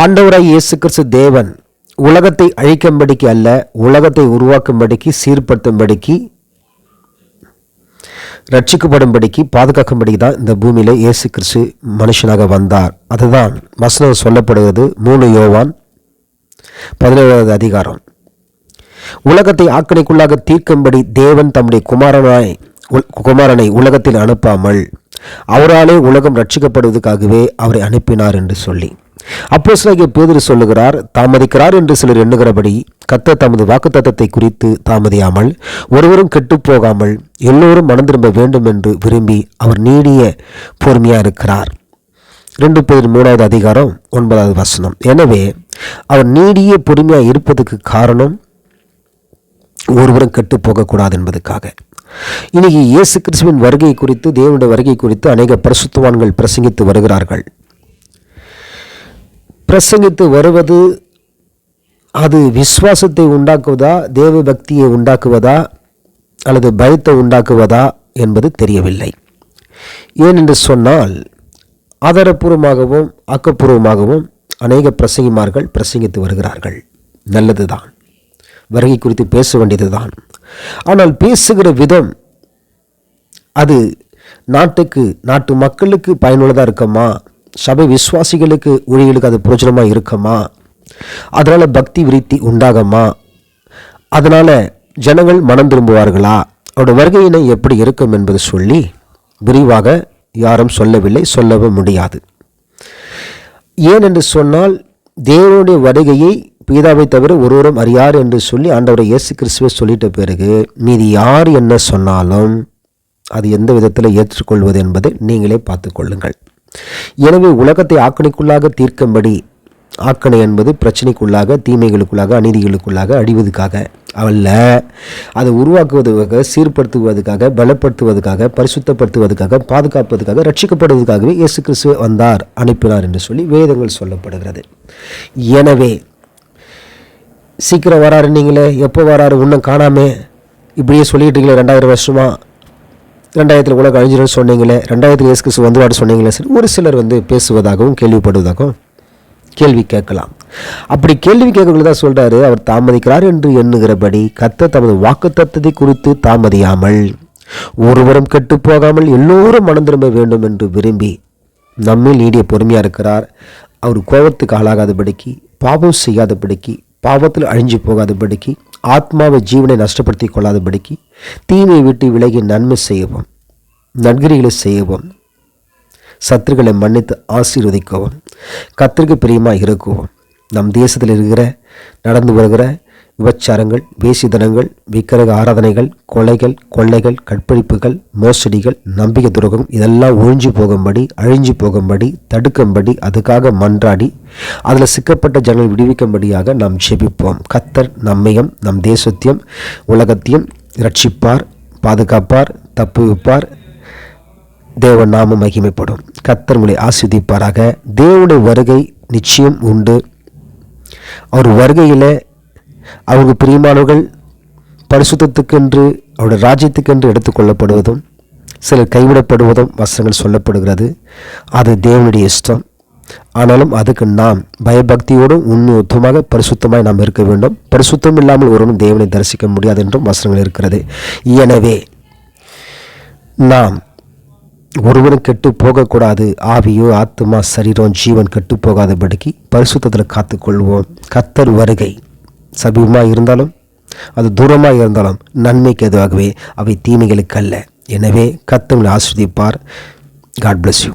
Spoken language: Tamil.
ஆண்டவராய் இயேசு கிறிஸ்து தேவன் உலகத்தை அழிக்கும்படிக்கு அல்ல, உலகத்தை உருவாக்கும்படிக்கு, சீர்படுத்தும்படிக்கு, ரட்சிக்கப்படும்படிக்கு, பாதுகாக்கும்படிக்கு தான் இந்த பூமியில இயேசு கிறிஸ்து மனுஷனாக வந்தார். அதுதான் வசனம் சொல்லப்படுகிறது. 3 யோவான் 17வது அதிகாரம். உலகத்தை ஆக்கினைக்குள்ளாக தீர்க்கும்படி தேவன் தம்முடைய குமாரனை உலகத்தில் அனுப்பாமல் அவராலே உலகம் ரட்சிக்கப்படுவதற்காகவே அவரை அனுப்பினார் என்று சொல்லி அப்போஸ்தலனாகிய பேதுரு சொல்லுகிறார், தாமதிக்கிறார் என்று சிலர் எண்ணுகிறபடி கர்த்தர் தமது வாக்குத்தத்தத்தை குறித்து தாமதியாமல் ஒருவரும் கெட்டு போகாமல் எல்லோரும் மனம் திரும்ப வேண்டும் என்று விரும்பி அவர் நீடிய பொறுமையா இருக்கிறார். 2 பேதுரு 3வது அதிகாரம் 9வது வசனம். எனவே அவர் நீடிய பொறுமையா இருப்பதற்கு காரணம் ஒருவரும் கெட்டு போகக்கூடாது என்பதற்காக. இன்னைக்கு இயேசு கிறிஸ்துவின் வருகை குறித்து, தேவனுடைய வருகை குறித்து அநேக பரிசுத்தவான்கள் பிரசங்கித்து வருகிறார்கள். பிரசங்கித்து வருவது அது விசுவாசத்தை உண்டாக்குவதா, தேவ பக்தியை உண்டாக்குவதா, அல்லது பயத்தை உண்டாக்குவதா என்பது தெரியவில்லை. ஏனென்று சொன்னால் ஆதாரபூர்வமாகவும் ஆக்கப்பூர்வமாகவும் அநேக பிரசங்கிமார்கள் பிரசங்கித்து வருகிறார்கள். நல்லதுதான், வருகை குறித்து பேச வேண்டியதுதான். ஆனால் பேசுகிற விதம் அது நாட்டு மக்களுக்கு பயனுள்ளதாக இருக்குமா, சபை விசுவாசிகளுக்கு ஊழியர்களுக்கு அது பிரயோஜனமாக இருக்குமா, அதனால் பக்தி விருத்தி உண்டாகுமா, அதனால் ஜனங்கள் மனம் திரும்புவார்களா, அவருடைய வருகையினை எப்படி இருக்கும் என்பது சொல்லி விரிவாக யாரும் சொல்லவில்லை, சொல்லவும் முடியாது. ஏனென்று சொன்னால் தேவனுடைய வருகையை பிதாவை தவிர ஒருவரும் அறியார் என்று சொல்லி ஆண்டவரை இயேசு கிறிஸ்துவை சொல்லிட்ட பிறகு மீதி யார் என்ன சொன்னாலும் அது எந்த விதத்தில் ஏற்றுக்கொள்வது என்பதை நீங்களே பார்த்து கொள்ளுங்கள். எனவே உலகத்தை ஆக்கணைக்குள்ளாக தீர்க்கும்படி, ஆக்கணை என்பது பிரச்சனைக்குள்ளாக, தீமைகளுக்குள்ளாக, அநீதிகளுக்குள்ளாக அழிவதற்காக அல்ல, அதை உருவாக்குவதற்காக, சீர்படுத்துவதற்காக, பலப்படுத்துவதற்காக, பரிசுத்தப்படுத்துவதற்காக, பாதுகாப்பதற்காக, ரட்சிக்கப்படுவதற்காகவே இயேசு கிறிஸ்து வந்தார், அனுப்பினார் என்று சொல்லி வேதங்கள் சொல்லப்படுகிறது. எனவே சீக்கிரம் வராரு, நீங்களே எப்போ வராரு இன்னும் காணாமே இப்படியே சொல்லிட்டு இருக்கீங்களே, 2000 வருஷமா, 2000 உலகம் அழிஞ்சிடும் சொன்னீங்களே, 2000 இயேசு கிறிஸ்து வந்துவாடு சொன்னீங்களே. சரி, ஒரு சிலர் பேசுவதாகவும் கேள்விப்படுவதாகவும் கேள்வி கேட்கலாம். அப்படி கேள்வி கேட்கக்குள்ள தான் சொல்றாரு, அவர் தாமதிக்கிறார் என்று எண்ணுகிறபடி கர்த்தர் தமது வாக்குத்தத்தத்தை குறித்து தாமதியாமல் ஒருவரும் கெட்டு போகாமல் எல்லோரும் மனம் திரும்ப வேண்டும் என்று விரும்பி நம்மில் நீடிய பொறுமையா இருக்கிறார். அவர் கோபத்துக்கு ஆளாகாதபடிக்கு, பாவம் செய்யாதபடிக்கு, பாவத்தில் அழிஞ்சு போகாதபடிக்கு, ஆத்மாவை ஜீவனை நஷ்டப்படுத்தி கொள்ளாதபடிக்கு, தீமையை விட்டு விலகி நன்மை செய்யவும், நற்கிரிகளை செய்யவும், சத்துருக்களை மன்னித்து ஆசீர்வதிக்கவும், கர்த்தருக்கு பிரியமாக இருக்கவும், நம் தேசத்தில் நடந்து வருகிற விபச்சாரங்கள், வேசித்தனங்கள், விக்கிரக ஆராதனைகள், கொலைகள், கொள்ளைகள், கற்பழிப்புகள், மோசடிகள், நம்பிக்கை துரோகம் இதெல்லாம் ஒழிஞ்சு போகும்படி, அழிஞ்சு போகும்படி, தடுக்கும்படி, அதுக்காக மன்றாடி அதில் சிக்கப்பட்ட ஜனங்கள் விடுவிக்கும்படியாக நாம் ஜெபிப்போம். கர்த்தர் நம்மையும் நம் தேசத்தையும் உலகத்தையும் ரட்சிப்பார், பாதுகாப்பார், தப்புவிப்பார். தேவ நாமம் மகிமைப்படும். கர்த்தர் உங்களை ஆசீர்வதிப்பாராக. தேவனுடைய வருகை நிச்சயம் உண்டு. அவர் வருகையில் அவங்க பிரியமானவர்கள் பரிசுத்தத்துக்கென்று, அவருடைய ராஜ்யத்துக்கென்று எடுத்துக்கொள்ளப்படுவதும், சிலர் கைவிடப்படுவதும் வசனங்கள் சொல்லப்படுகிறது. அது தேவனுடைய இஷ்டம். ஆனாலும் அதுக்கு நாம் பயபக்தியோடும் உண்மையுத்தமாக பரிசுத்தமாய் நாம் இருக்க வேண்டும். பரிசுத்தம் இல்லாமல் ஒருவனும் தேவனை தரிசிக்க முடியாது என்றும் வசனங்கள் இருக்கிறது. எனவே நாம் ஒருவரும் கெட்டு போகக்கூடாது. ஆவியோ, ஆத்மா, சரீரம், ஜீவன் கெட்டு போகாதபடிக்கு பரிசுத்தத்தில் காத்துக்கொள்வோம். கர்த்தர் வருகை சமீபமாக இருந்தாலும் அது தூரமாக இருந்தாலும் நன்மைக்கு எதுவாகவே, அவை தீமைகளுக்கு அல்ல. எனவே கர்த்தர் உங்களை ஆசீர்வதிப்பார். God bless you.